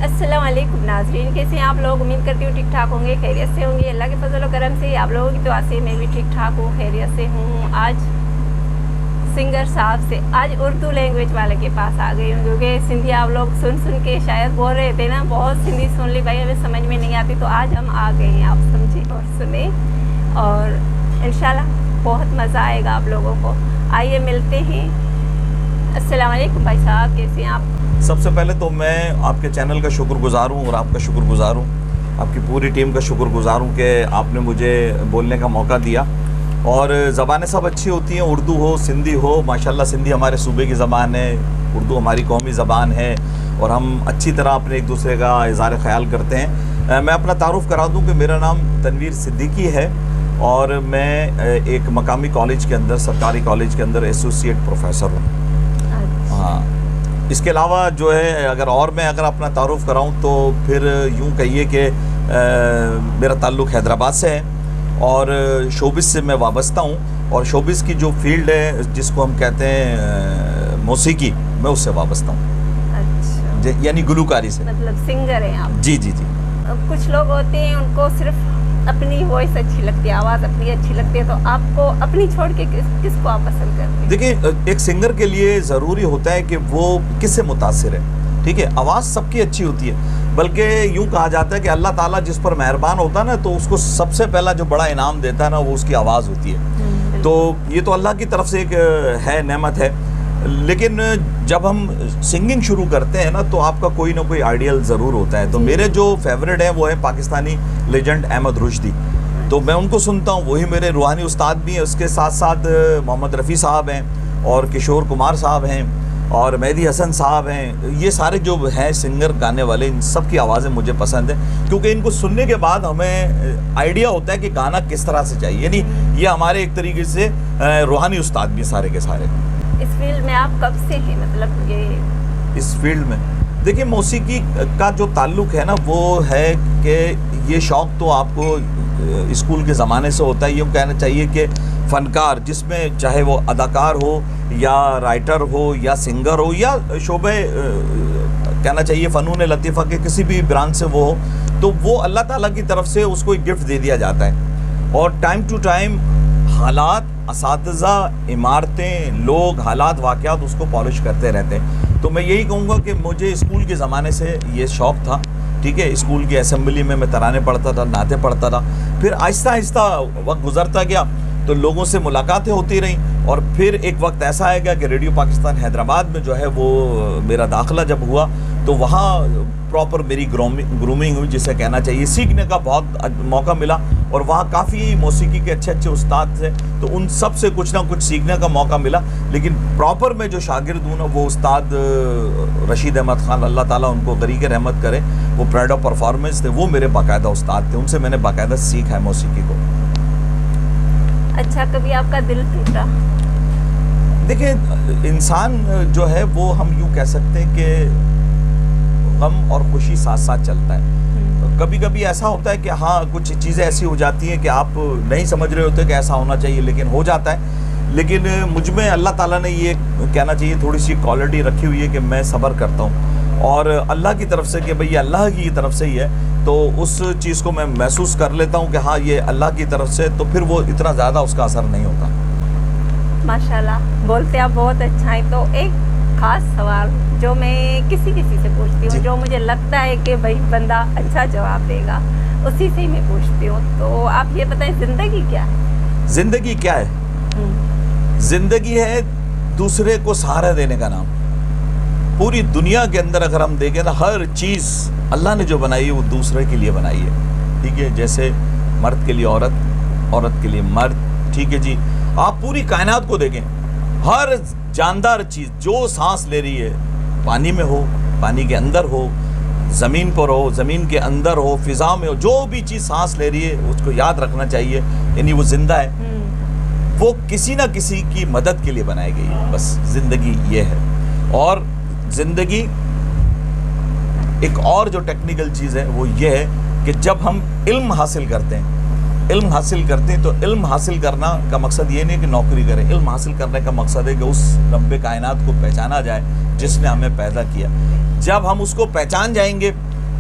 अस्सलामुअलैकुम नाज़रीन, कैसे हैं आप लोग। उम्मीद करती हूँ ठीक ठाक होंगे, खैरियत से होंगे। अल्लाह के फजल व करम से आप लोगों की दुआ से मैं भी ठीक ठाक हूँ, खैरियत से हूँ। आज सिंगर साहब से, आज उर्दू लैंग्वेज वाले के पास आ गई हूँ, क्योंकि सिंधी आप लोग सुन के शायद बोल रहे थे ना, बहुत सिंधी सुन ली भाई, हमें समझ में नहीं आती। तो आज हम आ गए हैं, आप समझें और सुने, और इंशाल्लाह बहुत मज़ा आएगा आप लोगों को। आइए मिलते हैं। अस्सलाम वालेकुम भाई साहब, कैसे हैं आप। सबसे पहले तो मैं आपके चैनल का शुक्रगुज़ार हूँ और आपका शुक्रगुज़ार हूँ, आपकी पूरी टीम का शुक्रगुज़ार हूँ कि आपने मुझे बोलने का मौका दिया। और ज़बानें सब अच्छी होती हैं, उर्दू हो सिंधी हो, माशाल्लाह सिंधी हमारे सूबे की ज़बान है, उर्दू हमारी कौमी ज़बान है, और हम अच्छी तरह अपने एक दूसरे का इज़हार ख़याल करते हैं। मैं अपना तारुफ़ करा दूँ कि मेरा नाम तनवीर सिद्दीकी है और मैं एक मकामी कॉलेज के अंदर, सरकारी कॉलेज के अंदर एसोसिएट प्रोफेसर हूँ। हाँ, इसके अलावा जो है अगर मैं अपना तारुफ़ कराऊँ तो फिर यूँ कहिए कि मेरा ताल्लुक़ हैदराबाद से है और शोबिस से मैं वाबस्ता हूँ, और शोबिस की जो फील्ड है जिसको हम कहते हैं मौसीकी, मैं उससे वाबस्ता हूँ। अच्छा, यानी गुलूकारी से। मतलब सिंगर हैं आप। जी जी जी। कुछ लोग होते हैं उनको सिर्फ अपनी वॉइस अच्छी लगती है, आवाज़ अपनी अच्छी लगती है, तो आपको अपनी छोड़ के किसको आप पसंद करते हैं। देखिए, एक सिंगर के लिए ज़रूरी होता है कि वो किससे मुतासिर है। ठीक है, आवाज़ सबकी अच्छी होती है, बल्कि यूँ कहा जाता है कि अल्लाह ताला जिस पर मेहरबान होता है ना, तो उसको सबसे पहला जो बड़ा इनाम देता है ना, वो उसकी आवाज़ होती है। तो ये तो अल्लाह की तरफ से एक है, नेमत है। लेकिन जब हम सिंगिंग शुरू करते हैं ना, तो आपका कोई ना कोई आइडियल ज़रूर होता है। तो मेरे जो फेवरेट हैं वो है पाकिस्तानी लेजेंड अहमद रुश्दी, तो मैं उनको सुनता हूँ, वही मेरे रूहानी उस्ताद भी हैं। उसके साथ साथ मोहम्मद रफ़ी साहब हैं और किशोर कुमार साहब हैं और मेहदी हसन साहब हैं। ये सारे जो हैं सिंगर, गाने वाले, इन सब की आवाज़ें मुझे पसंद है, क्योंकि इनको सुनने के बाद हमें आइडिया होता है कि गाना किस तरह से चाहिए। यानी ये हमारे एक तरीके से रूहानी उस्ताद भी सारे के सारे। इस फील्ड में आप कब से हैं, मतलब ये इस फील्ड में देखिए, मौसीकी का जो ताल्लुक़ है ना, वो है कि ये शौक़ तो आपको स्कूल के ज़माने से होता है। यूँ कहना चाहिए कि फ़नकार, जिसमें चाहे वो अदाकार हो या राइटर हो या सिंगर हो या शोबे कहना चाहिए फ़नून लतीफ़ा के किसी भी ब्रांच से वो हो, तो वो अल्लाह ताला की तरफ से उसको एक गिफ्ट दे दिया जाता है। और टाइम टू टाइम हालात, असातिज़ा, इमारतें, लोग, हालात, वाक़यात उसको पॉलिश करते रहते हैं। तो मैं यही कहूँगा कि मुझे स्कूल के ज़माने से ये शौक़ था। ठीक है, स्कूल की असेंबली में मैं तराने पढ़ता था, नाते पढ़ता था। फिर आहिस्ता आहिस्ता वक्त गुजरता गया, तो लोगों से मुलाकातें होती रहीं, और फिर एक वक्त ऐसा आएगा कि रेडियो पाकिस्तान हैदराबाद में जो है वो मेरा दाखिला जब हुआ, तो वहाँ प्रॉपर मेरी ग्रूमिंग हुई, जिसे कहना चाहिए, सीखने का बहुत मौका मिला। और वहाँ काफ़ी मौसीकी के अच्छे अच्छे उस्ताद थे, तो उन सब से कुछ ना कुछ सीखने का मौका मिला। लेकिन प्रॉपर मैं जो शागिर्द हूँ ना, वो उस्ताद रशीद अहमद खान, अल्लाह ताला उनको गरीक रहमत करे, वो प्राइड ऑफ परफॉर्मेंस थे, वो मेरे बाकायदा उस्ताद थे, उनसे मैंने बाकायदा सीखा है मौसीकी को। अच्छा, कभी आपका दिल टूटा? देखिए, इंसान जो है वो हम यूँ कह सकते हैं कि गम और खुशी साथ साथ चलता है। कभी कभी ऐसा होता है कि हाँ, कुछ चीज़ें ऐसी हो जाती हैं कि आप नहीं समझ रहे होते कि ऐसा होना चाहिए, लेकिन हो जाता है। लेकिन मुझ में अल्लाह ताला ने ये कहना चाहिए थोड़ी सी क्वालिटी रखी हुई है कि मैं सब्र करता हूँ, और अल्लाह की तरफ से कि भाई ये अल्लाह की तरफ से ही है, तो उस चीज़ को मैं महसूस कर लेता हूँ कि हाँ ये अल्लाह की तरफ से, तो फिर वो इतना ज़्यादा उसका असर नहीं होता। माशाल्लाह, बोलते आप बहुत अच्छा है। तो एक ख़ास सवाल जो मैं किसी से पूछती हूँ, जो मुझे लगता है कि भाई बंदा अच्छा जवाब देगा, उसी से ही मैं पूछती हूँ। तो आप ये बताएं, ज़िंदगी क्या है? ज़िंदगी क्या है? ज़िंदगी है दूसरे को सहारा देने का नाम। पूरी दुनिया के अंदर अगर हम देखें ना, हर चीज़ अल्लाह ने जो बनाई है वो दूसरे के लिए बनाई है। ठीक है, जैसे मर्द के लिए औरत, औरत के लिए मर्द। ठीक है जी, आप पूरी कायनात को देखें, हर जानदार चीज़ जो सांस ले रही है, पानी में हो, पानी के अंदर हो, ज़मीन पर हो, ज़मीन के अंदर हो, फ़िज़ा में हो, जो भी चीज़ सांस ले रही है उसको याद रखना चाहिए, यानी वो ज़िंदा है। वो किसी ना किसी की मदद के लिए बनाई गई है। बस ज़िंदगी ये है। और ज़िंदगी एक और जो टेक्निकल चीज़ है वो ये है कि जब हम इल्म हासिल करते हैं, तो इल्म हासिल करना का मकसद ये नहीं कि नौकरी करें। इल्म हासिल करने का मकसद है कि उस रब्बे कायनात को पहचाना जाए जिसने हमें पैदा किया। जब हम उसको पहचान जाएंगे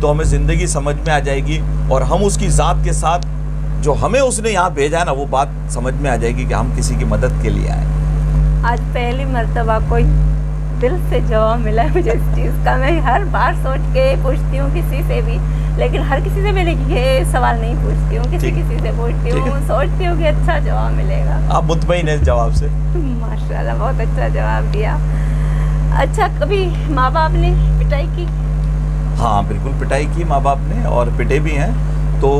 तो हमें ज़िंदगी समझ में आ जाएगी और हम उसकी ज़ात के साथ जो हमें उसने यहाँ भेजा है ना, वो बात समझ में आ जाएगी कि हम किसी की मदद के लिए आए। आज पहली मर्तबा कोई दिल से जवाब मिला है मुझे इस चीज़ का। मैं हर बार सोच के पूछती हूँ किसी से भी, लेकिन हर किसी से मैं ये सवाल नहीं पूछती हूँ, किसी से पूछती हूँ, सोचती हूँ कि अच्छा जवाब मिलेगा। आप मुतमईन हैं जवाब से? माशाल्लाह, बहुत अच्छा जवाब दिया। अच्छा, कभी माँ बाप ने पिटाई की? हाँ बिल्कुल, पिटाई की माँ बाप ने, और पिटे भी हैं। तो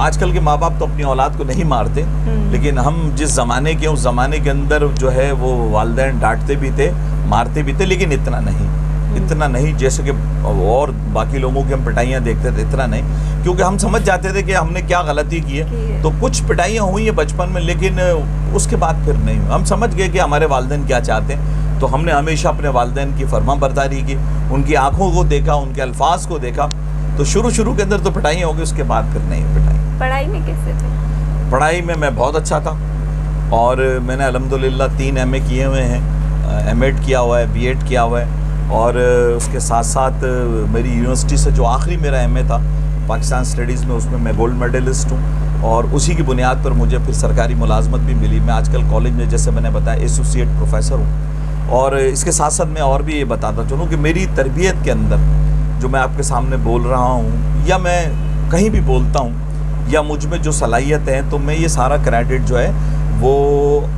आजकल के माँ बाप तो अपनी औलाद को नहीं मारते, लेकिन हम जिस ज़माने के, उस ज़माने के अंदर जो है वो वालिदैन डांटते भी थे, मारते भी थे, लेकिन इतना नहीं जैसे कि और बाकी लोगों की हम पिटाइयाँ देखते थे, इतना नहीं, क्योंकि हम समझ जाते थे कि हमने क्या गलती की है। तो कुछ पिटाइयाँ हुई हैं बचपन में, लेकिन उसके बाद फिर नहीं। हम समझ गए कि हमारे वालिदैन क्या चाहते हैं, तो हमने हमेशा अपने वालिदैन की फरमाबरदारी की, उनकी आँखों को देखा, उनके अल्फाज को देखा। तो शुरू के अंदर तो पिटाइयाँ हो गई, उसके बाद फिर नहीं पिटाई। पढ़ाई में कैसे थे? पढ़ाई में मैं बहुत अच्छा था, और मैंने अल्हम्दुलिल्लाह 3 MA किए हुए हैं, M.Ed किया हुआ है, B.Ed किया हुआ है, और उसके साथ साथ मेरी यूनिवर्सिटी से जो आखिरी मेरा MA था पाकिस्तान स्टडीज़ में, उसमें मैं गोल्ड मेडलिस्ट हूँ, और उसी की बुनियाद पर मुझे फिर सरकारी मुलाजमत भी मिली। मैं आजकल कॉलेज में, जैसे मैंने बताया, एसोसिएट प्रोफेसर हूँ। और इसके साथ साथ मैं और भी ये बताता चलूँ कि मेरी तरबियत के अंदर जो मैं आपके सामने बोल रहा हूँ, या मैं कहीं भी बोलता हूँ, या मुझ में जो सलाहियत है, तो मैं ये सारा क्रेडिट जो है वो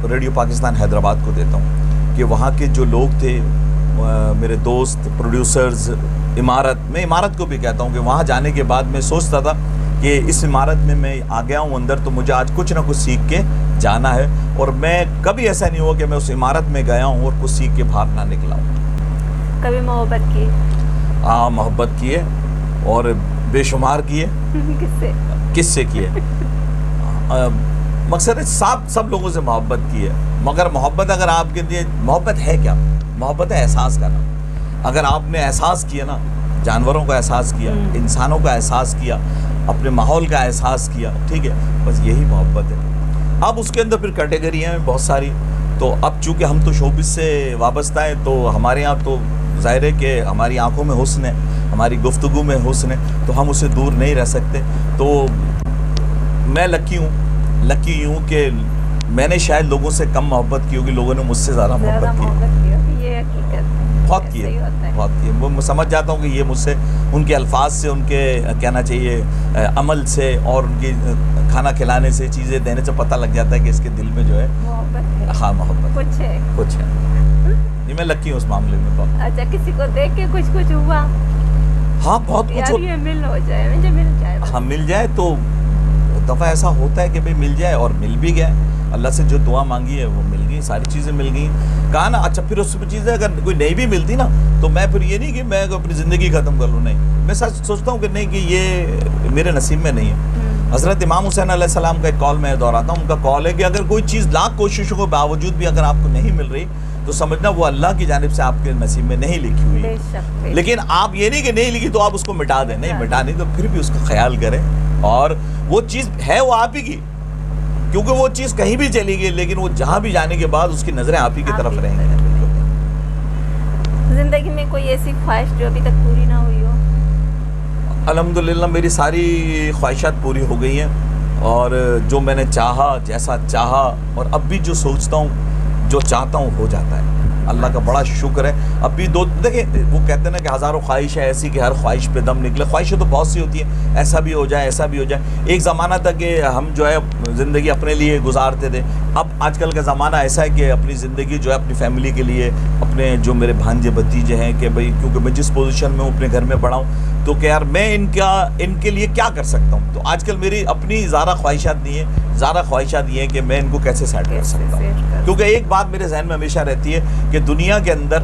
रेडियो पाकिस्तान हैदराबाद को देता हूँ। कि वहाँ के जो लोग थे, मेरे दोस्त, प्रोड्यूसर्स, मैं इमारत को भी कहता हूँ कि वहाँ जाने के बाद मैं सोचता था कि इस इमारत में मैं आ गया हूँ अंदर, तो मुझे आज कुछ ना कुछ सीख के जाना है। और मैं कभी ऐसा नहीं हुआ कि मैं उस इमारत में गया हूँ और कुछ सीख के बाहर ना निकला हूँ। कभी मोहब्बत की? हाँ, मोहब्बत की है, और बेशुमार की है। किससे की है? मकसद है सब लोगों से मोहब्बत की है, मगर मोहब्बत अगर आपके लिए, मोहब्बत है क्या? मोहब्बत है एहसास करना। अगर आपने एहसास किया ना, जानवरों का एहसास किया, इंसानों का एहसास किया, अपने माहौल का एहसास किया, ठीक है, बस यही मोहब्बत है। अब उसके अंदर फिर कैटेगरियाँ हैं बहुत सारी। तो अब चूँकि हम तो शोबिस से वाबस्ता है, तो हमारे यहाँ तो ज़ाहिर है कि हमारी आंखों में हुस्न है, हमारी गुफ्तगू में हुस्न है, तो हम उससे दूर नहीं रह सकते। तो मैं लकी हूँ कि मैंने शायद लोगों से कम मोहब्बत की होगी, लोगों ने मुझसे ज़्यादा मोहब्बत की। ये हकीकत बहुत की है। वो समझ जाता हूँ कि ये मुझसे, उनके अल्फाज से, उनके कहना चाहिए अमल से, और उनकी खाना खिलाने से, चीज़ें देने से पता लग जाता है कि इसके दिल में जो है मोहब्बत है। हाँ, मोहब्बत कुछ है। ये मैं लकी हूँ उस मामले में बहुत। अच्छा, किसी को देख के कुछ हुआ? हाँ, बहुत कुछ। ये मिल जाए। हाँ, मिल जाए तो दफ़ा ऐसा होता है कि भाई मिल जाए, और मिल भी गया। अल्लाह से जो दुआ मांगी है वो मिल गई, सारी चीज़ें मिल गई। कहा ना, अच्छा फिर उस चीज़ें अगर कोई नहीं भी मिलती ना, तो मैं फिर ये नहीं कि मैं अपनी ज़िंदगी ख़त्म कर लूँ, नहीं, मैं सच सोचता हूँ कि नहीं, कि ये मेरे नसीब में नहीं है। हज़रत इमाम हुसैन अलैहिस्सलाम का एक कॉल मैं दोहराता हूँ। उनका कॉल है कि अगर कोई चीज़ लाख कोशिशों के बावजूद भी अगर आपको नहीं मिल रही, तो समझना वो अल्लाह की जानिब से आपके नसीब में नहीं लिखी हुई है। लेकिन आप ये नहीं कि नहीं लिखी तो आप उसको मिटा दें, नहीं, मिटा नहीं, तो फिर भी उसका ख्याल करें, और वो चीज़ है वो आप ही की, क्योंकि वो चीज़ कहीं भी चली गई, लेकिन वो जहाँ भी जाने के बाद उसकी नज़रें आप ही की तरफ रहेंगी। जिंदगी में कोई ऐसी ख्वाहिश जो अभी तक पूरी ना हुई हो? अल्हम्दुलिल्लाह मेरी सारी ख्वाहिशात पूरी हो गई हैं, और जो मैंने चाहा, जैसा चाहा, और अब भी जो सोचता हूँ, जो चाहता हूँ, हो जाता है। अल्लाह का बड़ा शुक्र है। अब भी देखिए, वो कहते हैं ना कि हज़ारों ख्वाहिश है ऐसी कि हर ख्वाहिश पे दम निकले। ख्वाहिशें तो बहुत सी होती हैं, ऐसा भी हो जाए, ऐसा भी हो जाए। एक ज़माना था कि हम जो है ज़िंदगी अपने लिए गुजारते थे। अब आजकल का ज़माना ऐसा है कि अपनी ज़िंदगी जो है अपनी फैमिली के लिए, अपने जो मेरे भांजे भतीजे हैं, कि भाई क्योंकि मैं जिस पोजीशन में हूँ, अपने घर में बड़ा हूँ, तो कि यार मैं इनके लिए क्या कर सकता हूँ। तो आजकल मेरी अपनी ज़्यादा ख्वाहिशात नहीं है, ज़्यादा ख्वाहिशात ये है कि मैं इनको कैसे सेट कर सकता हूँ। क्योंकि एक बात मेरे जहन में हमेशा रहती है कि दुनिया के अंदर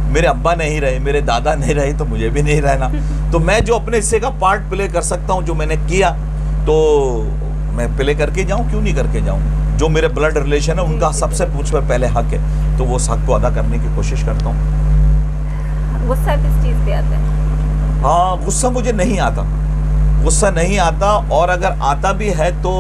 मेरे अब्बा नहीं रहे, मेरे दादा नहीं रहे, तो मुझे भी नहीं रहना। तो मैं जो अपने हिस्से का पार्ट प्ले कर सकता हूँ, जो मैंने किया, तो मैं प्ले करके जाऊँ, क्यों नहीं करके जाऊँ। जो मेरे ब्लड रिलेशन है उनका सबसे मुझ पर पहले हक है, तो वो हक को अदा करने की कोशिश करता हूँ। गुस्सा किस चीज़ पे आता है? हाँ, गुस्सा मुझे नहीं आता, गुस्सा नहीं आता, और अगर आता भी है तो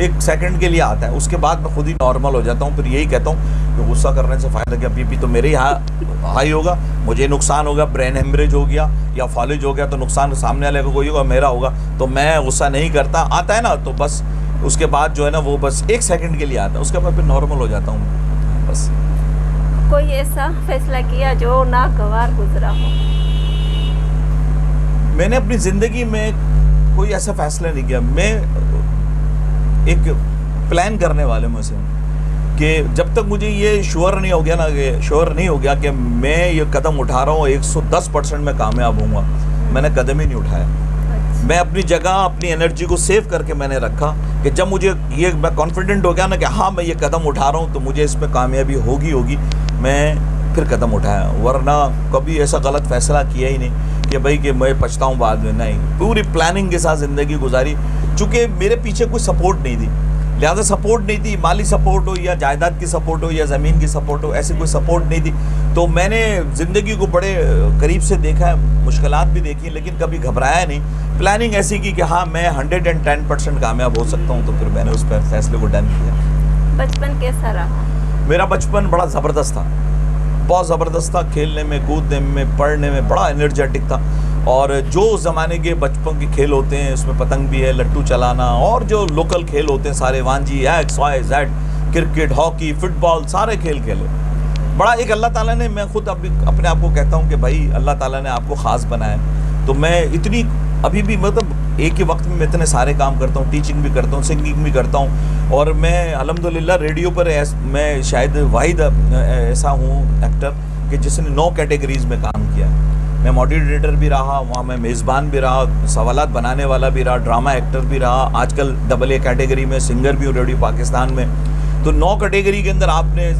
एक सेकंड के लिए आता है, उसके बाद मैं खुद ही नॉर्मल हो जाता हूँ। फिर यही कहता हूँ कि गुस्सा करने से फ़ायदा क्या, बीपी तो मेरे ही हाई होगा, मुझे नुकसान होगा, ब्रेन हेमरेज हो गया या फॉलेज हो गया तो नुकसान सामने वाले को कोई होगा, मेरा होगा। तो मैं गुस्सा नहीं करता, आता है ना तो बस उसके बाद जो है ना वो बस 1 सेकंड के लिए आता है, उसके बाद फिर नॉर्मल हो जाता हूँ बस। कोई ऐसा फैसला किया जो नागवार गुजरा हो? मैंने अपनी ज़िंदगी में कोई ऐसा फैसला नहीं किया। मैं एक प्लान करने वाले में से हूँ कि जब तक मुझे ये श्योर नहीं हो गया कि मैं ये कदम उठा रहा हूँ 110% में कामयाब होऊंगा, मैंने कदम ही नहीं उठाया। मैं अपनी जगह अपनी एनर्जी को सेव करके मैंने रखा कि जब मुझे ये मैं कॉन्फिडेंट हो गया ना कि हाँ मैं ये कदम उठा रहा हूँ तो मुझे इसमें कामयाबी होगी, मैं फिर कदम उठाया। वरना कभी ऐसा गलत फैसला किया ही नहीं कि भाई कि मैं पछताऊँ बाद में, नहीं। पूरी प्लानिंग के साथ ज़िंदगी गुजारी। चूँकि मेरे पीछे कोई सपोर्ट नहीं थी, लिहाजा सपोर्ट नहीं थी, माली सपोर्ट हो या जायदाद की सपोर्ट हो या ज़मीन की सपोर्ट हो, ऐसी कोई सपोर्ट नहीं थी। तो मैंने ज़िंदगी को बड़े करीब से देखा है, मुश्किलात भी देखी, लेकिन कभी घबराया नहीं। प्लानिंग ऐसी की कि हाँ मैं 110% कामयाब हो सकता हूँ, तो फिर मैंने उस पर फैसले को डन किया। बचपन कैसा रहा? मेरा बचपन बड़ा ज़बरदस्त था, बहुत ज़बरदस्त था। खेलने में, कूदने में, पढ़ने में बड़ा एनर्जेटिक था। और जो उस ज़माने के बचपन के खेल होते हैं उसमें पतंग भी है, लट्टू चलाना, और जो लोकल खेल होते हैं सारे, वांजी, X, Y, Z, cricket, hockey, football, सारे खेल खेले। बड़ा एक अल्लाह ताला ने, मैं खुद अभी अपने आप को कहता हूँ कि भाई अल्लाह ताला ने आपको ख़ास बनाया। तो मैं इतनी अभी भी मतलब एक ही वक्त में मैं इतने सारे काम करता हूँ, टीचिंग भी करता हूँ, सिंगिंग भी करता हूँ। और मैं अल्हम्दुलिल्लाह रेडियो पर मैं शायद वाहिद ऐसा हूँ एक्टर कि जिसने 9 कैटेगरीज़ में काम किया। मैं मॉडरेटर भी रहा, वहाँ मैं मेज़बान भी रहा, सवालात बनाने वाला भी रहा, ड्रामा एक्टर भी रहा, आजकल AA कैटेगरी में सिंगर भी हूँ रेडियो पाकिस्तान में। तो 9 कैटेगरी के अंदर आपने,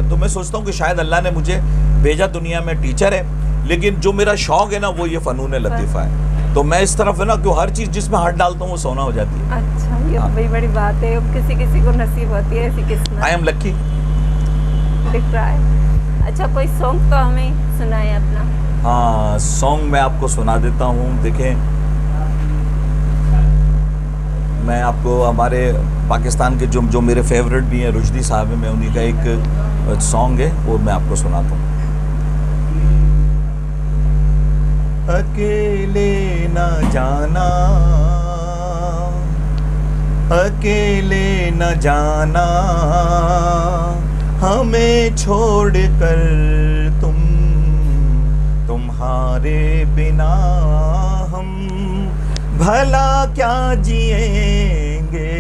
तो मैं सोचता हूँ कि शायद अल्लाह ने मुझे भेजा दुनिया में टीचर है, लेकिन जो मेरा शौक़ है ना वो ये फ़नून लतीफ़ा है। तो मैं इस तरफ है ना कि हर चीज़ जिसमें हाथ डालता हूँ वो सोना हो जाती है। अच्छा, ये बड़ी बड़ी बात है, किसी किसी को नसीब होती है, ऐसी किस्मत। आई एम लक्की। दिख रहा है। अच्छा, कोई सॉन्ग तो हमें सुनाए अपना। हाँ, सॉन्ग मैं आपको सुना देता हूँ। देखें, मैं आपको हमारे पाकिस्तान के जो मेरे फेवरेट भी हैं, रुश्दी साहब हैं, मैं उन्हीं का एक सॉन्ग है वो मैं आपको सुनाता हूँ। अकेले न जाना, अकेले न जाना, हमें छोड़ कर तुम्हारे बिना हम भला क्या जिएंगे।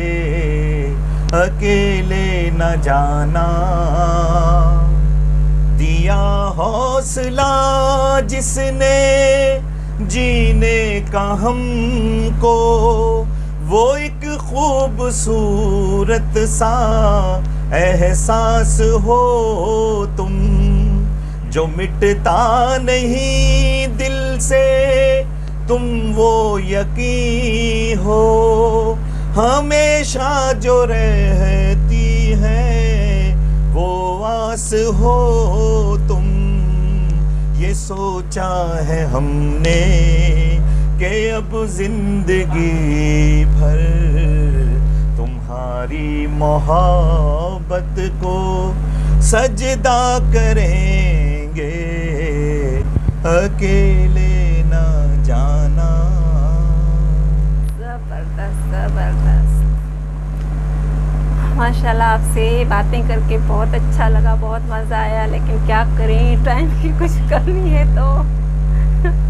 अकेले न जाना, दिया हौसला जिसने जीने का हमको, वो एक खूबसूरत सा एहसास हो तुम, जो मिटता नहीं दिल से, तुम वो यकीन हो, हमेशा जो रहती है वो आस हो तुम। ये सोचा है हमने कि अब जिंदगी भर तुम्हारी मोहब्बत को सजदा करेंगे। अकेले ना जाना। जबरदस्त जबरदस्त, माशाल्लाह। आपसे बातें करके बहुत अच्छा लगा, बहुत मज़ा आया, लेकिन क्या करें, टाइम की कुछ कमी है तो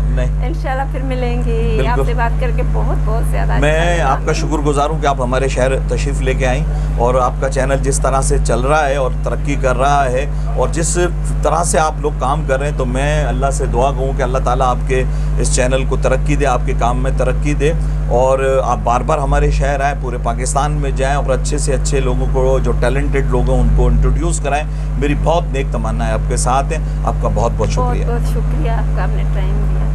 नहीं, इंशाल्लाह फिर मिलेंगे। आपसे बात करके बहुत बहुत ज़्यादा मैं आपका शुक्रगुजार हूँ कि आप हमारे शहर तशरीफ़ लेके आई, और आपका चैनल जिस तरह से चल रहा है और तरक्की कर रहा है, और जिस तरह से आप लोग काम कर रहे हैं, तो मैं अल्लाह से दुआ कहूँ कि अल्लाह ताला आपके इस चैनल को तरक्की दे, आपके काम में तरक्की दे, और आप बार बार हमारे शहर आएँ, पूरे पाकिस्तान में जाएँ और अच्छे से अच्छे लोगों को, जो टैलेंटेड लोग हैं, उनको इंट्रोड्यूस कराएँ। मेरी बहुत नेक तमन्ना है, आपके साथ हैं। आपका बहुत बहुत शुक्रिया। बहुत बहुत शुक्रिया आपका, आपने टाइम दिया।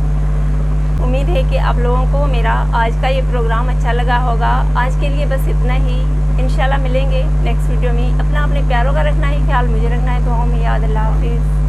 उम्मीद है कि आप लोगों को मेरा आज का ये प्रोग्राम अच्छा लगा होगा। आज के लिए बस इतना ही, इंशाल्लाह मिलेंगे नेक्स्ट वीडियो में। अपने प्यारों का रखना है ख्याल, मुझे रखना है। दुआओं में याद। अल्लाह हाफिज़।